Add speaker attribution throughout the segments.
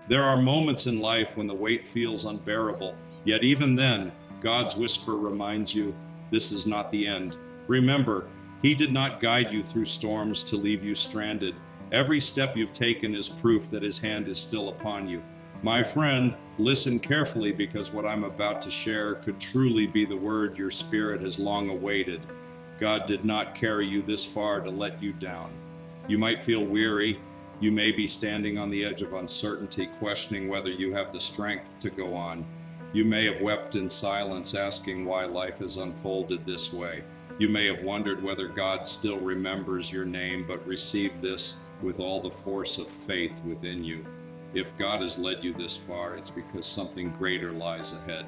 Speaker 1: There are moments in life when the weight feels unbearable, yet even then, God's whisper reminds you, this is not the end. Remember, He did not guide you through storms to leave you stranded. Every step you've taken is proof that His hand is still upon you. My friend, listen carefully because what I'm about to share could truly be the word your spirit has long awaited. God did not carry you this far to let you down. You might feel weary. You may be standing on the edge of uncertainty, questioning whether you have the strength to go on. You may have wept in silence, asking why life has unfolded this way. You may have wondered whether God still remembers your name, but receive this with all the force of faith within you. If God has led you this far, it's because something greater lies ahead.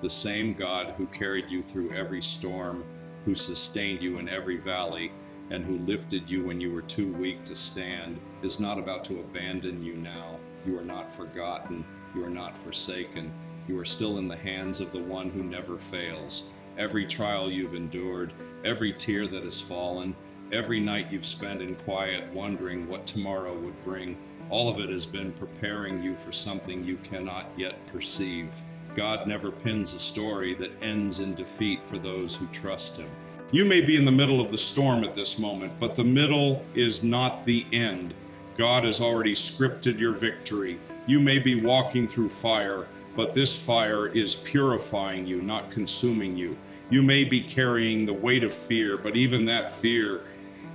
Speaker 1: The same God who carried you through every storm, who sustained you in every valley, and who lifted you when you were too weak to stand, is not about to abandon you now. You are not forgotten. You are not forsaken. You are still in the hands of the one who never fails. Every trial you've endured, every tear that has fallen, every night you've spent in quiet wondering what tomorrow would bring, all of it has been preparing you for something you cannot yet perceive. God never pins a story that ends in defeat for those who trust Him. You may be in the middle of the storm at this moment, but the middle is not the end. God has already scripted your victory. You may be walking through fire, but this fire is purifying you, not consuming you. You may be carrying the weight of fear, but even that fear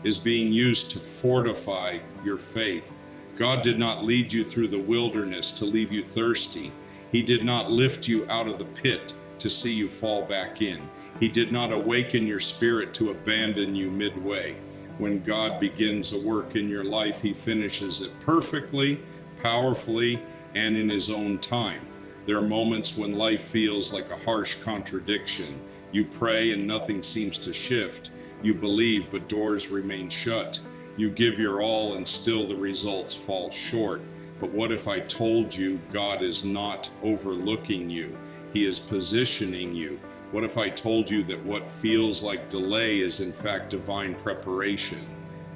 Speaker 1: is being used to fortify your faith. God did not lead you through the wilderness to leave you thirsty. He did not lift you out of the pit to see you fall back in. He did not awaken your spirit to abandon you midway. When God begins a work in your life, He finishes it perfectly, powerfully, and in His own time. There are moments when life feels like a harsh contradiction. You pray and nothing seems to shift. You believe, but doors remain shut. You give your all and still the results fall short. But what if I told you God is not overlooking you? He is positioning you. What if I told you that what feels like delay is in fact divine preparation?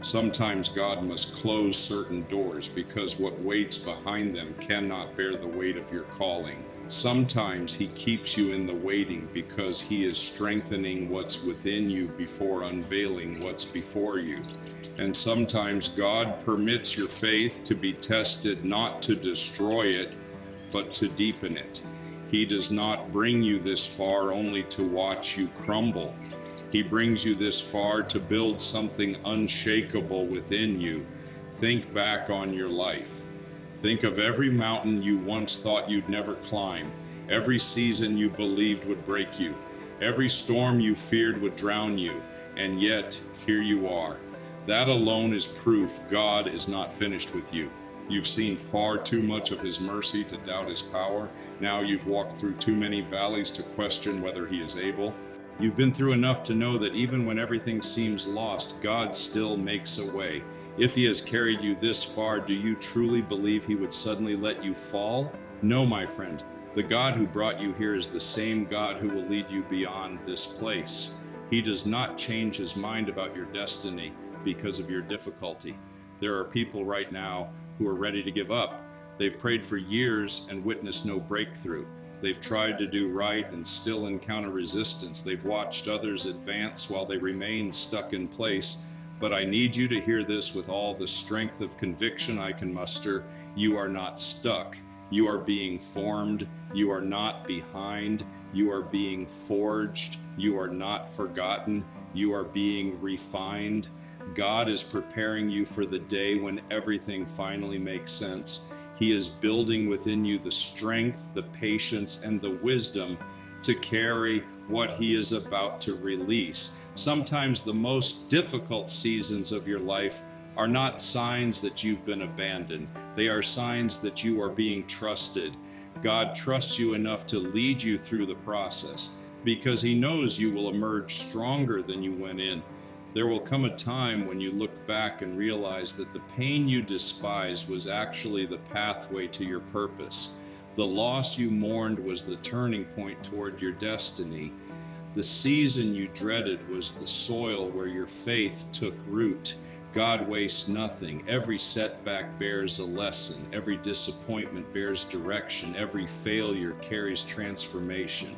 Speaker 1: Sometimes God must close certain doors because what waits behind them cannot bear the weight of your calling. Sometimes He keeps you in the waiting because He is strengthening what's within you before unveiling what's before you. And sometimes God permits your faith to be tested not to destroy it, but to deepen it. He does not bring you this far only to watch you crumble. He brings you this far to build something unshakable within you. Think back on your life. Think of every mountain you once thought you'd never climb, every season you believed would break you, every storm you feared would drown you, and yet here you are. That alone is proof God is not finished with you. You've seen far too much of His mercy to doubt His power. Now you've walked through too many valleys to question whether He is able. You've been through enough to know that even when everything seems lost, God still makes a way. If He has carried you this far, do you truly believe He would suddenly let you fall? No, my friend. The God who brought you here is the same God who will lead you beyond this place. He does not change His mind about your destiny because of your difficulty. There are people right now who are ready to give up. They've prayed for years and witnessed no breakthrough. They've tried to do right and still encounter resistance. They've watched others advance while they remain stuck in place. But I need you to hear this with all the strength of conviction I can muster. You are not stuck. You are being formed. You are not behind. You are being forged. You are not forgotten. You are being refined. God is preparing you for the day when everything finally makes sense. He is building within you the strength, the patience, and the wisdom to carry what He is about to release. Sometimes the most difficult seasons of your life are not signs that you've been abandoned. They are signs that you are being trusted. God trusts you enough to lead you through the process because He knows you will emerge stronger than you went in. There will come a time when you look back and realize that the pain you despised was actually the pathway to your purpose. The loss you mourned was the turning point toward your destiny. The season you dreaded was the soil where your faith took root. God wastes nothing. Every setback bears a lesson. Every disappointment bears direction. Every failure carries transformation.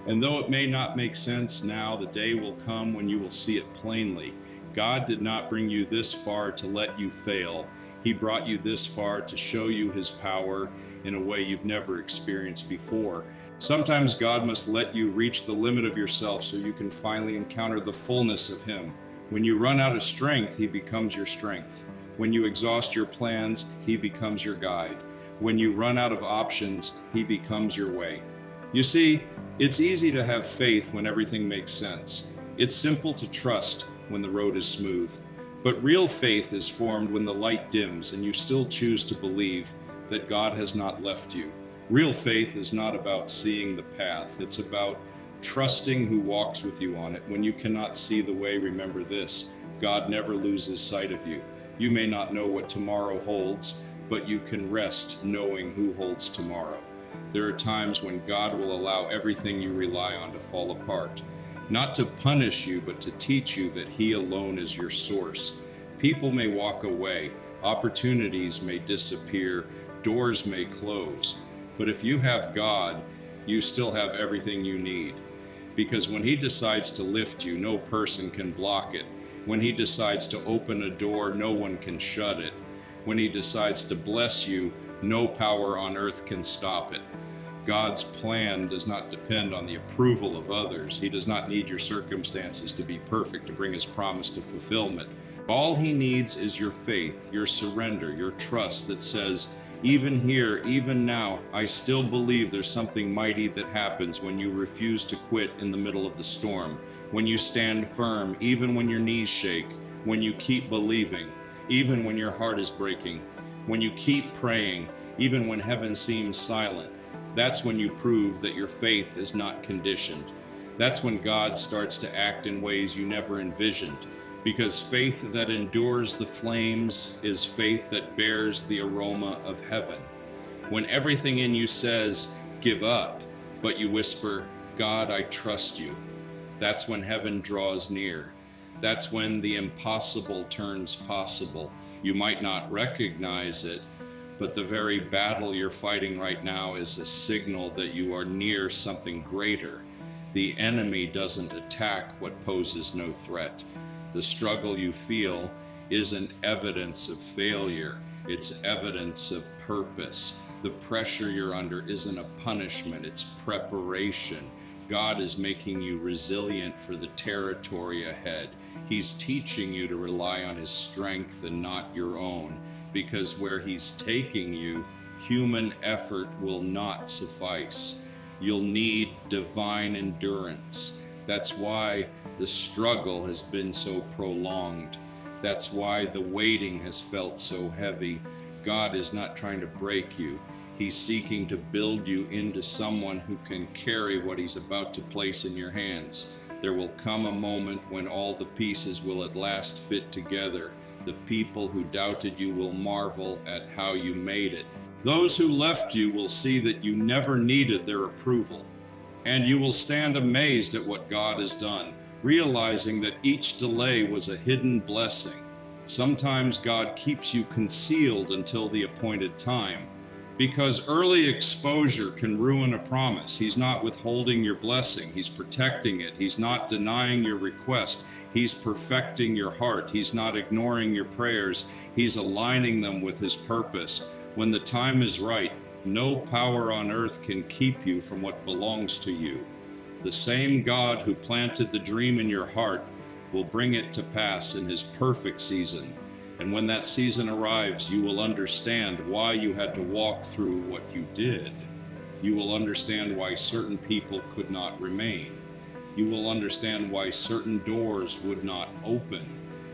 Speaker 1: And though it may not make sense now, the day will come when you will see it plainly. God did not bring you this far to let you fail. He brought you this far to show you his power in a way you've never experienced before. Sometimes God must let you reach the limit of yourself so you can finally encounter the fullness of him. When you run out of strength, he becomes your strength. When you exhaust your plans, he becomes your guide. When you run out of options, he becomes your way. You see, it's easy to have faith when everything makes sense. It's simple to trust when the road is smooth. But real faith is formed when the light dims and you still choose to believe that God has not left you. Real faith is not about seeing the path. It's about trusting who walks with you on it. When you cannot see the way, remember this: God never loses sight of you. You may not know what tomorrow holds, but you can rest knowing who holds tomorrow. There are times when God will allow everything you rely on to fall apart. Not to punish you, but to teach you that he alone is your source. People may walk away, opportunities may disappear, doors may close. But if you have God, you still have everything you need. Because when he decides to lift you, no person can block it. When he decides to open a door, no one can shut it. When he decides to bless you, no power on earth can stop it. God's plan does not depend on the approval of others. He does not need your circumstances to be perfect to bring his promise to fulfillment. All he needs is your faith, your surrender, your trust that says, even here, even now, I still believe there's something mighty that happens when you refuse to quit in the middle of the storm, when you stand firm, even when your knees shake, when you keep believing, even when your heart is breaking, when you keep praying, even when heaven seems silent. That's when you prove that your faith is not conditioned. That's when God starts to act in ways you never envisioned. Because faith that endures the flames is faith that bears the aroma of heaven. When everything in you says, give up, but you whisper, God, I trust you. That's when heaven draws near. That's when the impossible turns possible. You might not recognize it, but the very battle you're fighting right now is a signal that you are near something greater. The enemy doesn't attack what poses no threat. The struggle you feel isn't evidence of failure, it's evidence of purpose. The pressure you're under isn't a punishment, it's preparation. God is making you resilient for the territory ahead. He's teaching you to rely on his strength and not your own, because where he's taking you, human effort will not suffice. You'll need divine endurance. That's why the struggle has been so prolonged. That's why the waiting has felt so heavy. God is not trying to break you. He's seeking to build you into someone who can carry what he's about to place in your hands. There will come a moment when all the pieces will at last fit together. The people who doubted you will marvel at how you made it. Those who left you will see that you never needed their approval. And you will stand amazed at what God has done, realizing that each delay was a hidden blessing. Sometimes God keeps you concealed until the appointed time, because early exposure can ruin a promise. He's not withholding your blessing. He's protecting it. He's not denying your request. He's perfecting your heart. He's not ignoring your prayers. He's aligning them with his purpose. When the time is right, no power on earth can keep you from what belongs to you. The same God who planted the dream in your heart will bring it to pass in his perfect season. And when that season arrives, you will understand why you had to walk through what you did. You will understand why certain people could not remain. You will understand why certain doors would not open.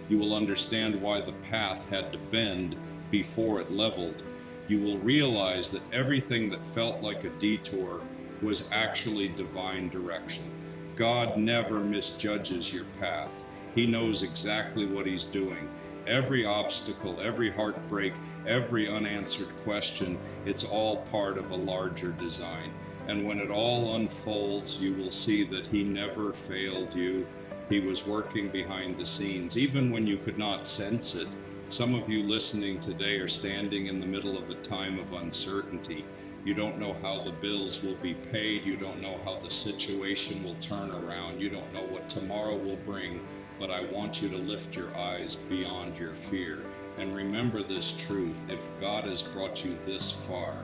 Speaker 1: You will understand why the path had to bend before it leveled. You will realize that everything that felt like a detour was actually divine direction. God never misjudges your path. He knows exactly what he's doing. Every obstacle, every heartbreak, every unanswered question, it's all part of a larger design. And when it all unfolds, you will see that he never failed you, He was working behind the scenes, even when you could not sense it. Some of you listening today are standing in the middle of a time of uncertainty. You don't know how the bills will be paid. You don't know how the situation will turn around. You don't know what tomorrow will bring. But I want you to lift your eyes beyond your fear. And remember this truth: if God has brought you this far,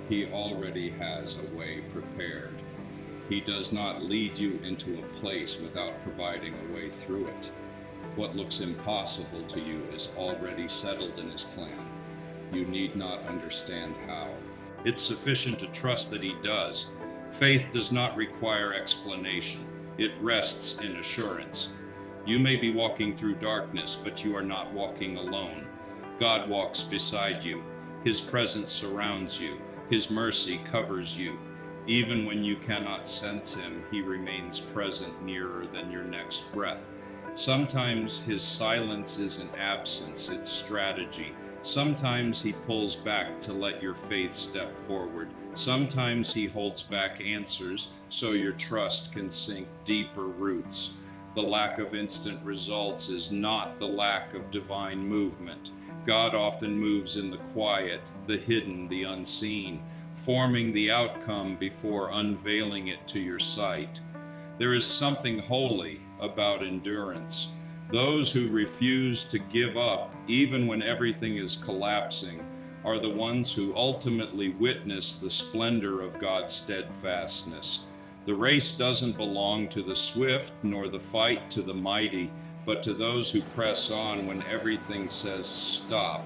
Speaker 1: He already has a way prepared. He does not lead you into a place without providing a way through it. What looks impossible to you is already settled in His plan. You need not understand how. It's sufficient to trust that He does. Faith does not require explanation. It rests in assurance. You may be walking through darkness, but you are not walking alone. God walks beside you. His presence surrounds you. His mercy covers you. Even when you cannot sense Him, He remains present nearer than your next breath. Sometimes His silence is an absence, it's strategy. Sometimes He pulls back to let your faith step forward. Sometimes He holds back answers so your trust can sink deeper roots. The lack of instant results is not the lack of divine movement. God often moves in the quiet, the hidden, the unseen, forming the outcome before unveiling it to your sight. There is something holy about endurance. Those who refuse to give up, even when everything is collapsing, are the ones who ultimately witness the splendor of God's steadfastness. The race doesn't belong to the swift, nor the fight to the mighty, but to those who press on when everything says stop.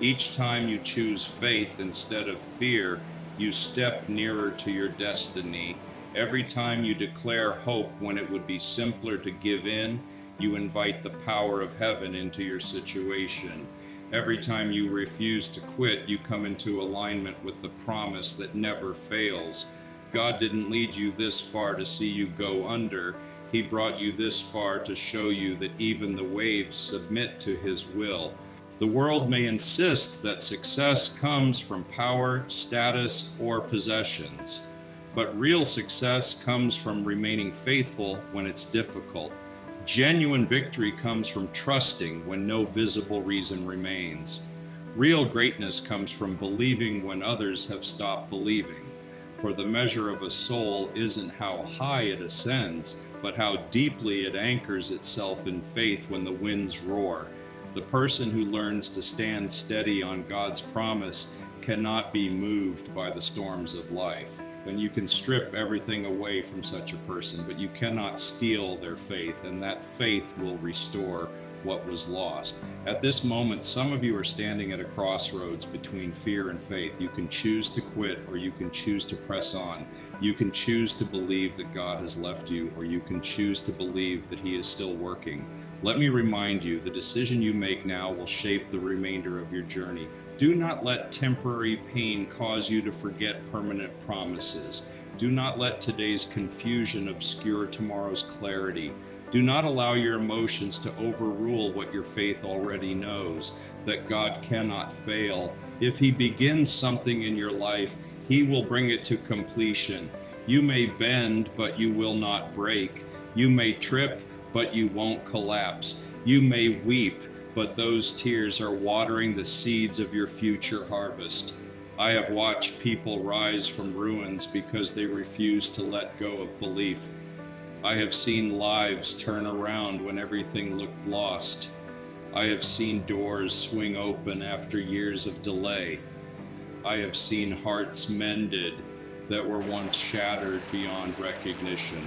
Speaker 1: Each time you choose faith instead of fear, you step nearer to your destiny. Every time you declare hope when it would be simpler to give in, you invite the power of heaven into your situation. Every time you refuse to quit, you come into alignment with the promise that never fails. God didn't lead you this far to see you go under. He brought you this far to show you that even the waves submit to His will. The world may insist that success comes from power, status, or possessions, but real success comes from remaining faithful when it's difficult. Genuine victory comes from trusting when no visible reason remains. Real greatness comes from believing when others have stopped believing. For the measure of a soul isn't how high it ascends, but how deeply it anchors itself in faith when the winds roar. The person who learns to stand steady on God's promise cannot be moved by the storms of life. And you can strip everything away from such a person, but you cannot steal their faith, and that faith will restore what was lost. At this moment, some of you are standing at a crossroads between fear and faith. You can choose to quit, or you can choose to press on. You can choose to believe that God has left you, or you can choose to believe that He is still working. Let me remind you, the decision you make now will shape the remainder of your journey. Do not let temporary pain cause you to forget permanent promises. Do not let today's confusion obscure tomorrow's clarity. Do not allow your emotions to overrule what your faith already knows, that God cannot fail. If He begins something in your life, He will bring it to completion. You may bend, but you will not break. You may trip, but you won't collapse. You may weep, but those tears are watering the seeds of your future harvest. I have watched people rise from ruins because they refuse to let go of belief. I have seen lives turn around when everything looked lost. I have seen doors swing open after years of delay. I have seen hearts mended that were once shattered beyond recognition.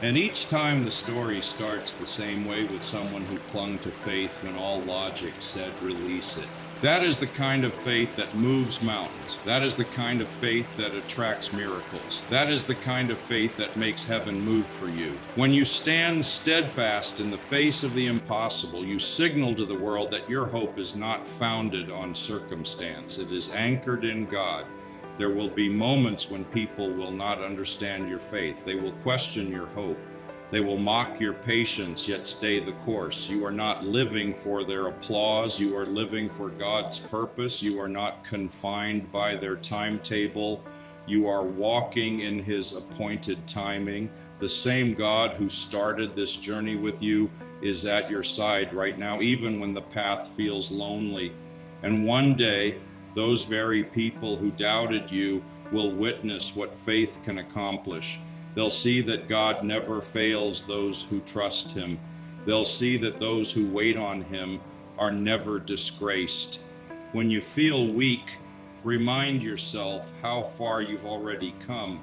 Speaker 1: And each time the story starts the same way, with someone who clung to faith when all logic said release it. That is the kind of faith that moves mountains. That is the kind of faith that attracts miracles. That is the kind of faith that makes heaven move for you. When you stand steadfast in the face of the impossible, you signal to the world that your hope is not founded on circumstance. It is anchored in God. There will be moments when people will not understand your faith. They will question your hope. They will mock your patience, yet stay the course. You are not living for their applause. You are living for God's purpose. You are not confined by their timetable. You are walking in His appointed timing. The same God who started this journey with you is at your side right now, even when the path feels lonely. And one day, those very people who doubted you will witness what faith can accomplish. They'll see that God never fails those who trust him. They'll see that those who wait on him are never disgraced. When you feel weak, remind yourself how far you've already come.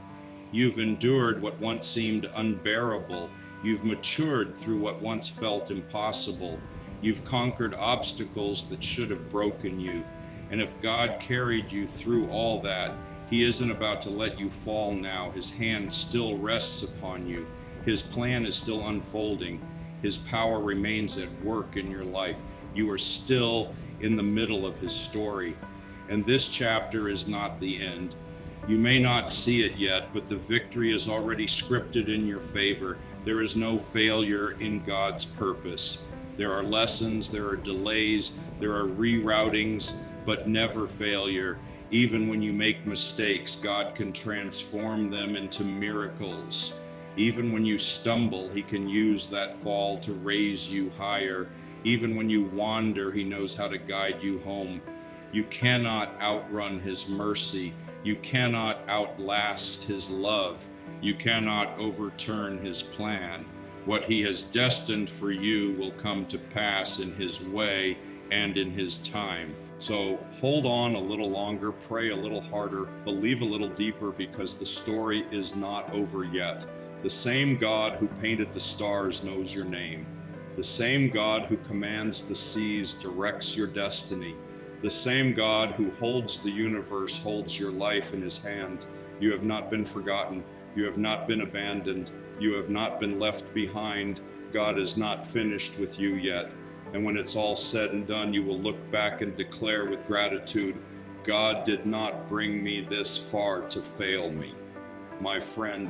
Speaker 1: You've endured what once seemed unbearable. You've matured through what once felt impossible. You've conquered obstacles that should have broken you. And if God carried you through all that, he isn't about to let you fall now. His hand still rests upon you. His plan is still unfolding. His power remains at work in your life. You are still in the middle of his story. And this chapter is not the end. You may not see it yet, but the victory is already scripted in your favor. There is no failure in God's purpose. There are lessons, there are delays, there are reroutings, but never failure. Even when you make mistakes, God can transform them into miracles. Even when you stumble, he can use that fall to raise you higher. Even when you wander, he knows how to guide you home. You cannot outrun his mercy. You cannot outlast his love. You cannot overturn his plan. What he has destined for you will come to pass in his way and in his time. So hold on a little longer, pray a little harder, believe a little deeper, because the story is not over yet. The same God who painted the stars knows your name. The same God who commands the seas directs your destiny. The same God who holds the universe holds your life in his hand. You have not been forgotten. You have not been abandoned. You have not been left behind. God is not finished with you yet. And when it's all said and done, you will look back and declare with gratitude, God did not bring me this far to fail me. My friend,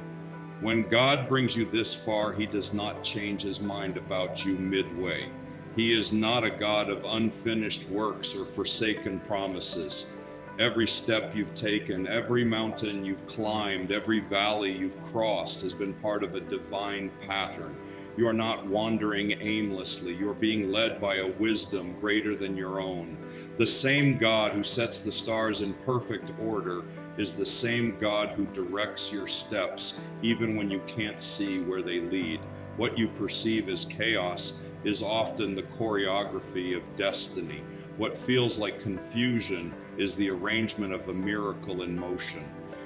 Speaker 1: when God brings you this far, he does not change his mind about you midway. He is not a God of unfinished works or forsaken promises. Every step you've taken, every mountain you've climbed, every valley you've crossed has been part of a divine pattern. You are not wandering aimlessly. You are being led by a wisdom greater than your own. The same God who sets the stars in perfect order is the same God who directs your steps, even when you can't see where they lead. What you perceive as chaos is often the choreography of destiny. What feels like confusion is the arrangement of a miracle in motion.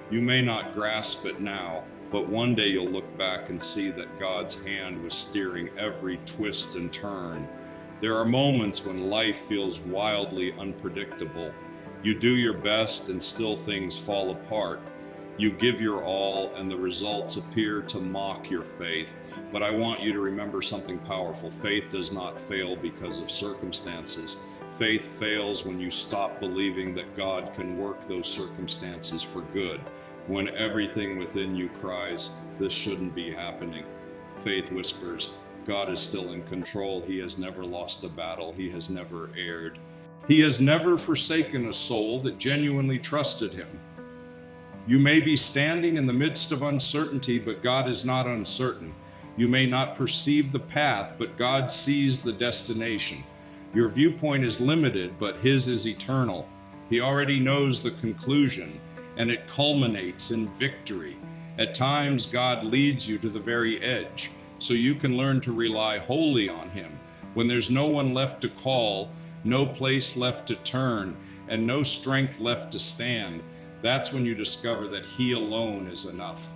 Speaker 1: You may not grasp it now, but one day you'll look back and see that God's hand was steering every twist and turn. There are moments when life feels wildly unpredictable. You do your best and still things fall apart. You give your all and the results appear to mock your faith. But I want you to remember something powerful. Faith does not fail because of circumstances. Faith fails when you stop believing that God can work those circumstances for good. When everything within you cries, this shouldn't be happening. Faith whispers, God is still in control. He has never lost a battle. He has never erred. He has never forsaken a soul that genuinely trusted him. You may be standing in the midst of uncertainty, but God is not uncertain. You may not perceive the path, but God sees the destination. Your viewpoint is limited, but his is eternal. He already knows the conclusion, and it culminates in victory. At times, God leads you to the very edge, so you can learn to rely wholly on him. When there's no one left to call, no place left to turn, and no strength left to stand, that's when you discover that he alone is enough.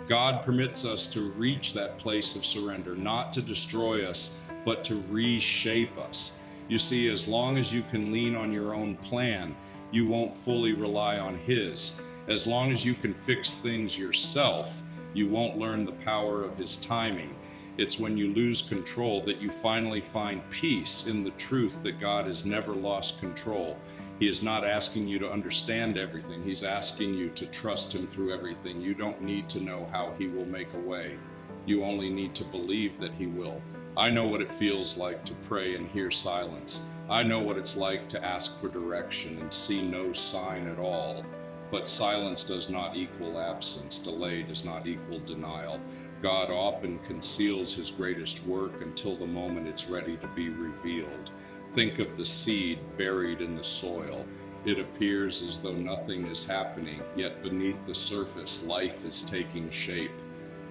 Speaker 1: God permits us to reach that place of surrender, not to destroy us, but to reshape us. You see, as long as you can lean on your own plan, you won't fully rely on his. As long as you can fix things yourself, you won't learn the power of his timing. It's when you lose control that you finally find peace in the truth that God has never lost control. He is not asking you to understand everything. He's asking you to trust him through everything. You don't need to know how he will make a way. You only need to believe that he will. I know what it feels like to pray and hear silence. I know what it's like to ask for direction and see no sign at all. But silence does not equal absence. Delay does not equal denial. God often conceals his greatest work until the moment it's ready to be revealed. Think of the seed buried in the soil. It appears as though nothing is happening, yet beneath the surface, life is taking shape.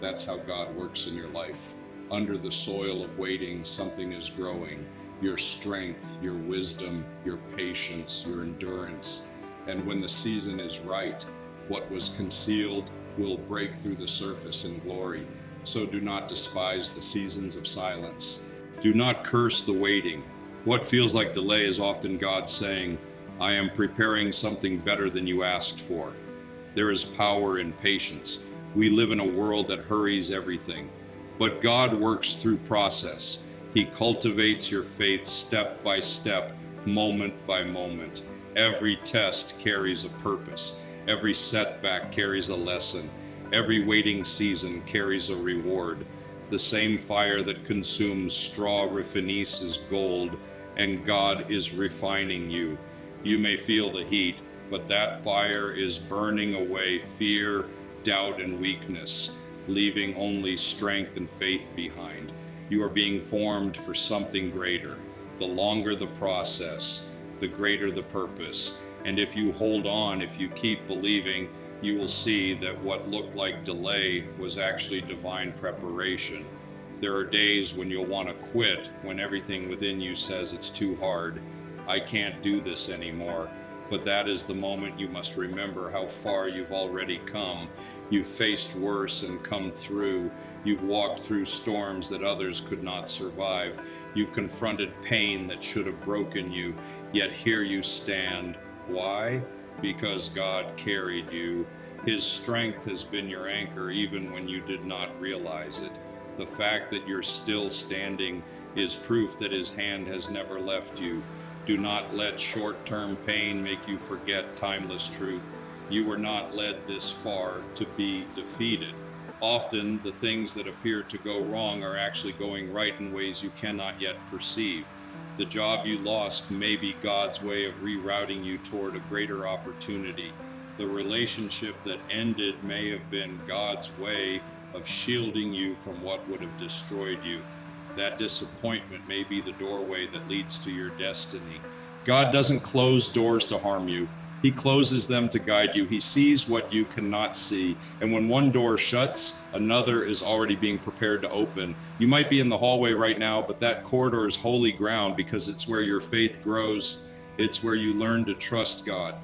Speaker 1: That's how God works in your life. Under the soil of waiting, something is growing. Your strength, your wisdom, your patience, your endurance. And when the season is right, what was concealed will break through the surface in glory. So do not despise the seasons of silence. Do not curse the waiting. What feels like delay is often God saying, I am preparing something better than you asked for. There is power in patience. We live in a world that hurries everything. But God works through process. He cultivates your faith step by step, moment by moment. Every test carries a purpose. Every setback carries a lesson. Every waiting season carries a reward. The same fire that consumes straw refines gold, and God is refining you. You may feel the heat, but that fire is burning away fear, doubt, and weakness, leaving only strength and faith behind. You are being formed for something greater. The longer the process, the greater the purpose. And if you hold on, if you keep believing, you will see that what looked like delay was actually divine preparation. There are days when you'll want to quit, when everything within you says it's too hard. I can't do this anymore. But that is the moment you must remember how far you've already come. You've faced worse and come through. You've walked through storms that others could not survive. You've confronted pain that should have broken you, yet here you stand. Why? Because God carried you. His strength has been your anchor even when you did not realize it. The fact that you're still standing is proof that his hand has never left you. Do not let short-term pain make you forget timeless truth. You were not led this far to be defeated. Often, the things that appear to go wrong are actually going right in ways you cannot yet perceive. The job you lost may be God's way of rerouting you toward a greater opportunity. The relationship that ended may have been God's way of shielding you from what would have destroyed you. That disappointment may be the doorway that leads to your destiny. God doesn't close doors to harm you. He closes them to guide you. He sees what you cannot see. And when one door shuts, another is already being prepared to open. You might be in the hallway right now, but that corridor is holy ground because it's where your faith grows. It's where you learn to trust God,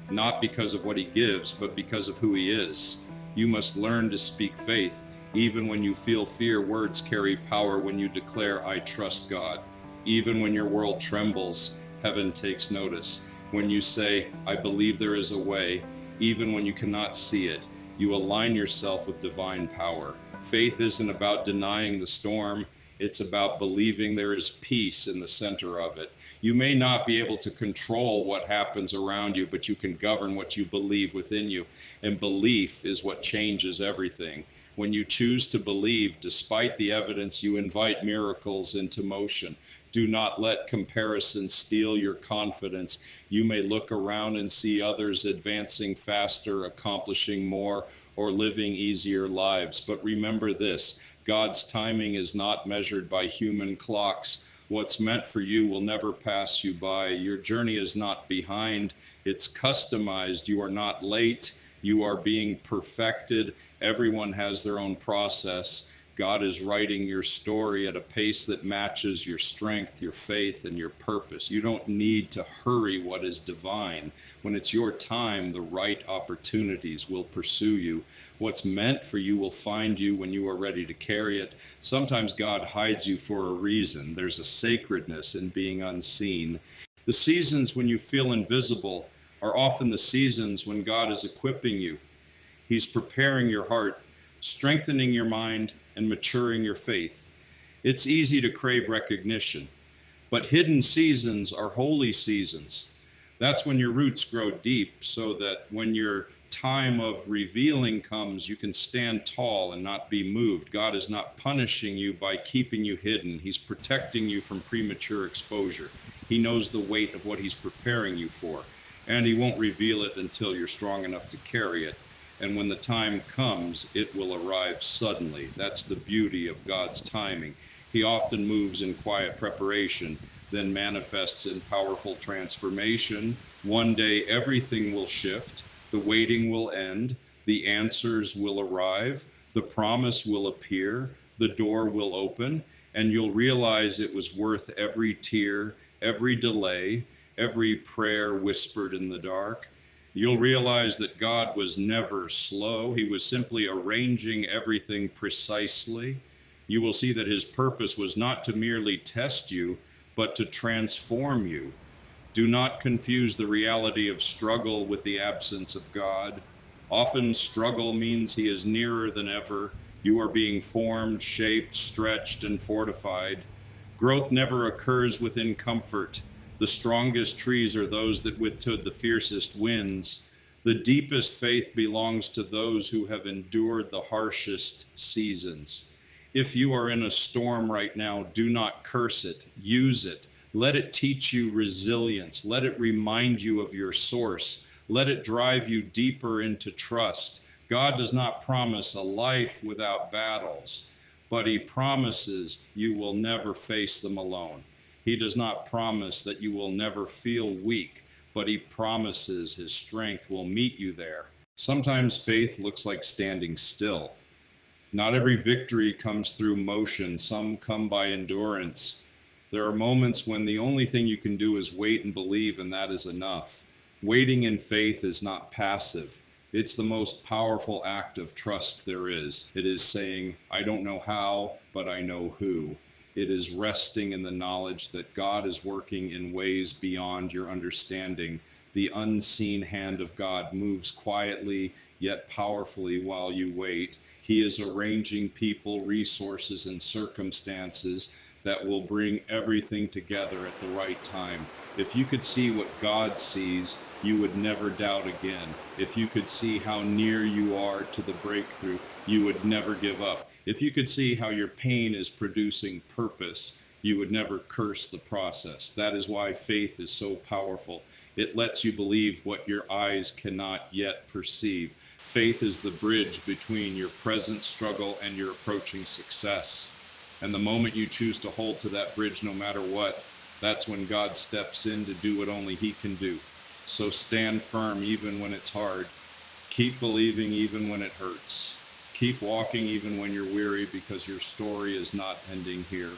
Speaker 1: not because of what he gives, but because of who he is. You must learn to speak faith. Even when you feel fear, words carry power when you declare, I trust God. Even when your world trembles, heaven takes notice. When you say, I believe there is a way, even when you cannot see it, you align yourself with divine power. Faith isn't about denying the storm. It's about believing there is peace in the center of it. You may not be able to control what happens around you, but you can govern what you believe within you. And belief is what changes everything. When you choose to believe, despite the evidence, you invite miracles into motion. Do not let comparison steal your confidence. You may look around and see others advancing faster, accomplishing more, or living easier lives. But remember this, God's timing is not measured by human clocks. What's meant for you will never pass you by. Your journey is not behind, it's customized. You are not late, you are being perfected. Everyone has their own process. God is writing your story at a pace that matches your strength, your faith, and your purpose. You don't need to hurry what is divine. When it's your time, the right opportunities will pursue you. What's meant for you will find you when you are ready to carry it. Sometimes God hides you for a reason. There's a sacredness in being unseen. The seasons when you feel invisible are often the seasons when God is equipping you. He's preparing your heart, strengthening your mind, and maturing your faith. It's easy to crave recognition, but hidden seasons are holy seasons. That's when your roots grow deep, so that when your time of revealing comes, you can stand tall and not be moved. God is not punishing you by keeping you hidden. He's protecting you from premature exposure. He knows the weight of what he's preparing you for, and he won't reveal it until you're strong enough to carry it. And when the time comes, it will arrive suddenly. That's the beauty of God's timing. He often moves in quiet preparation, then manifests in powerful transformation. One day, everything will shift, the waiting will end, the answers will arrive, the promise will appear, the door will open, and you'll realize it was worth every tear, every delay, every prayer whispered in the dark. You'll realize that God was never slow. He was simply arranging everything precisely. You will see that his purpose was not to merely test you, but to transform you. Do not confuse the reality of struggle with the absence of God. Often struggle means he is nearer than ever. You are being formed, shaped, stretched, and fortified. Growth never occurs within comfort. The strongest trees are those that withstood the fiercest winds. The deepest faith belongs to those who have endured the harshest seasons. If you are in a storm right now, do not curse it. Use it. Let it teach you resilience. Let it remind you of your source. Let it drive you deeper into trust. God does not promise a life without battles, but he promises you will never face them alone. He does not promise that you will never feel weak, but he promises his strength will meet you there. Sometimes faith looks like standing still. Not every victory comes through motion. Some come by endurance. There are moments when the only thing you can do is wait and believe, and that is enough. Waiting in faith is not passive. It's the most powerful act of trust there is. It is saying, I don't know how, but I know who. It is resting in the knowledge that God is working in ways beyond your understanding. The unseen hand of God moves quietly yet powerfully while you wait. He is arranging people, resources, and circumstances that will bring everything together at the right time. If you could see what God sees, you would never doubt again. If you could see how near you are to the breakthrough, you would never give up. If you could see how your pain is producing purpose, you would never curse the process. That is why faith is so powerful. It lets you believe what your eyes cannot yet perceive. Faith is the bridge between your present struggle and your approaching success. And the moment you choose to hold to that bridge no matter what, that's when God steps in to do what only he can do. So stand firm even when it's hard. Keep believing even when it hurts. Keep walking even when you're weary, because your story is not ending here.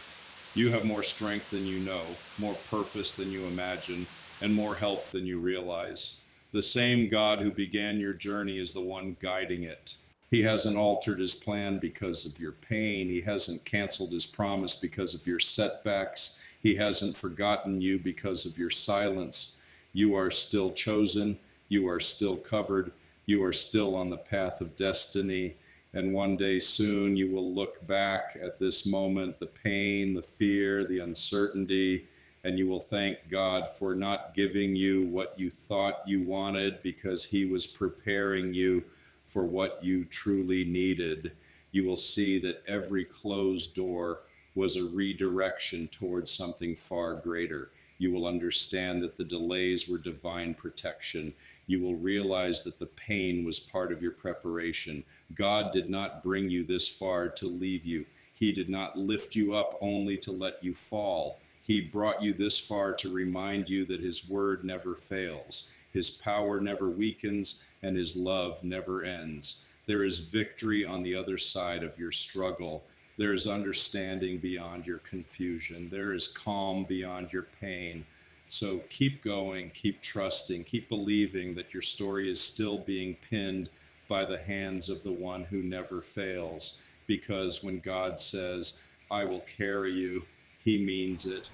Speaker 1: You have more strength than you know, more purpose than you imagine, and more help than you realize. The same God who began your journey is the one guiding it. He hasn't altered his plan because of your pain. He hasn't canceled his promise because of your setbacks. He hasn't forgotten you because of your silence. You are still chosen. You are still covered. You are still on the path of destiny. And one day soon you will look back at this moment, the pain, the fear, the uncertainty, and you will thank God for not giving you what you thought you wanted, because he was preparing you for what you truly needed. You will see that every closed door was a redirection towards something far greater. You will understand that the delays were divine protection. You will realize that the pain was part of your preparation. God did not bring you this far to leave you. He did not lift you up only to let you fall. He brought you this far to remind you that his word never fails. His power never weakens, and his love never ends. There is victory on the other side of your struggle. There is understanding beyond your confusion. There is calm beyond your pain. So keep going, keep trusting, keep believing that your story is still being pinned by the hands of the one who never fails. Because when God says, I will carry you, he means it.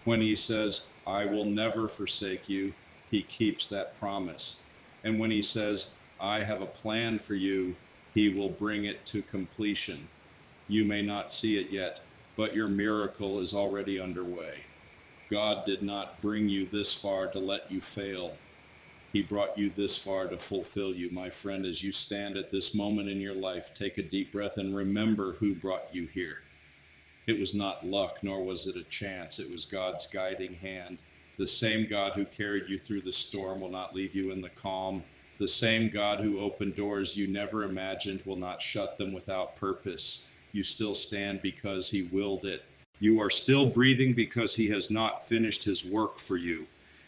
Speaker 1: When he says, I will never forsake you, he keeps that promise. And when he says, I have a plan for you, he will bring it to completion. You may not see it yet, but your miracle is already underway. God did not bring you this far to let you fail. He brought you this far to fulfill you. My friend, as you stand at this moment in your life, take a deep breath and remember who brought you here. It was not luck, nor was it a chance. It was God's guiding hand. The same God who carried you through the storm will not leave you in the calm. The same God who opened doors you never imagined will not shut them without purpose. You still stand because he willed it. You are still breathing because he has not finished his work for you.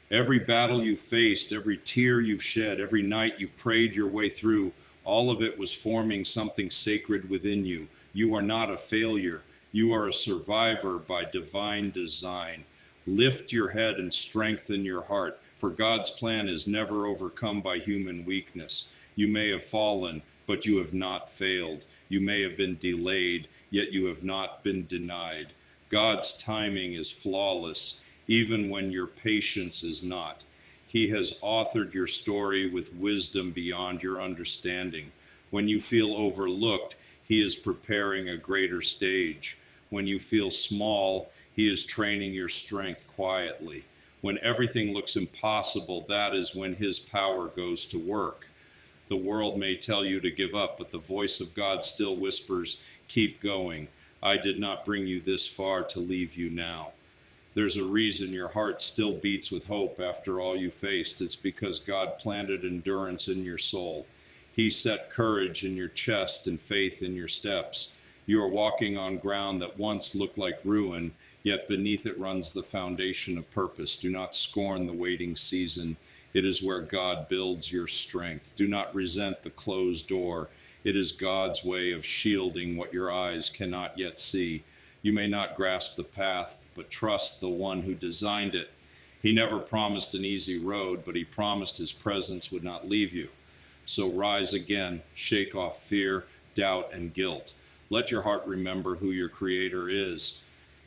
Speaker 1: Every battle you faced, every tear you've shed, every night you've prayed your way through, all of it was forming something sacred within you. You are not a failure. You are a survivor by divine design. Lift your head and strengthen your heart, for God's plan is never overcome by human weakness. You may have fallen, but you have not failed. You may have been delayed, yet you have not been denied. God's timing is flawless, even when your patience is not. He has authored your story with wisdom beyond your understanding. When you feel overlooked, he is preparing a greater stage. When you feel small, he is training your strength quietly. When everything looks impossible, that is when his power goes to work. The world may tell you to give up, but the voice of God still whispers, keep going. I did not bring you this far to leave you now. There's a reason your heart still beats with hope after all you faced. It's because God planted endurance in your soul. He set courage in your chest and faith in your steps. You are walking on ground that once looked like ruin, yet beneath it runs the foundation of purpose. Do not scorn the waiting season. It is where God builds your strength. Do not resent the closed door. It is God's way of shielding what your eyes cannot yet see. You may not grasp the path, but trust the one who designed it. He never promised an easy road, but he promised his presence would not leave you. So rise again, shake off fear, doubt, and guilt. Let your heart remember who your Creator is.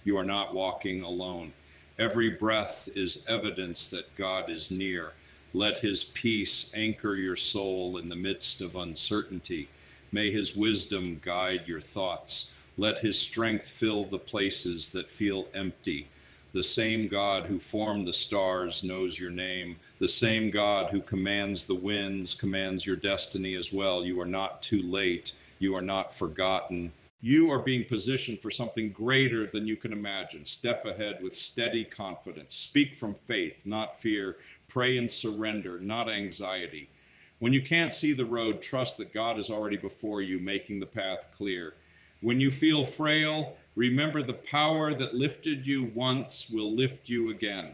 Speaker 1: You are not walking alone. Every breath is evidence that God is near. Let his peace anchor your soul in the midst of uncertainty. May his wisdom guide your thoughts. Let his strength fill the places that feel empty. The same God who formed the stars knows your name. The same God who commands the winds commands your destiny as well. You are not too late. You are not forgotten. You are being positioned for something greater than you can imagine. Step ahead with steady confidence. Speak from faith, not fear. Pray and surrender, not anxiety. When you can't see the road, trust that God is already before you, making the path clear. When you feel frail, remember the power that lifted you once will lift you again.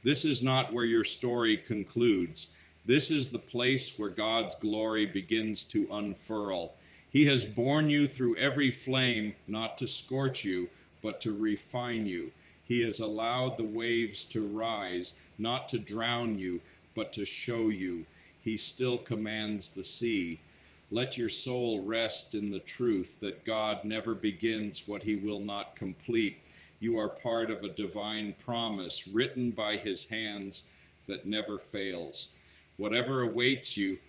Speaker 1: This is not where your story concludes. This is the place where God's glory begins to unfurl. He has borne you through every flame, not to scorch you, but to refine you. He has allowed the waves to rise, not to drown you, but to show you. He still commands the sea. Let your soul rest in the truth that God never begins what he will not complete. You are part of a divine promise written by his hands that never fails. Whatever awaits you,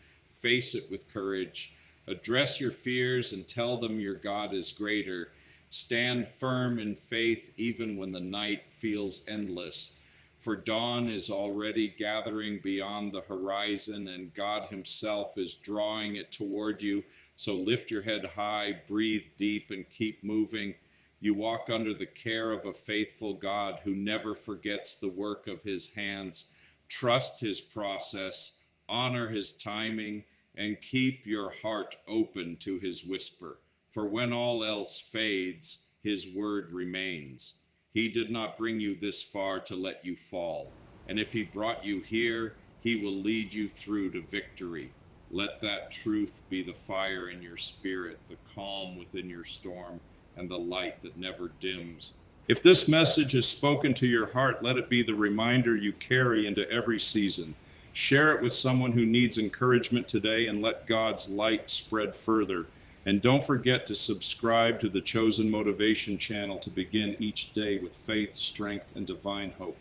Speaker 1: face it with courage. Address your fears and tell them your God is greater. Stand firm in faith even when the night feels endless. For dawn is already gathering beyond the horizon, and God himself is drawing it toward you. So lift your head high, breathe deep, and keep moving. You walk under the care of a faithful God who never forgets the work of his hands. Trust his process, honor his timing, and keep your heart open to his whisper. For when all else fades, his word remains. He did not bring you this far to let you fall. And if he brought you here, he will lead you through to victory. Let that truth be the fire in your spirit, the calm within your storm, and the light that never dims. If this message has spoken to your heart, let it be the reminder you carry into every season. Share it with someone who needs encouragement today, and let God's light spread further. And don't forget to subscribe to the Chosen Motivation channel to begin each day with faith, strength, and divine hope.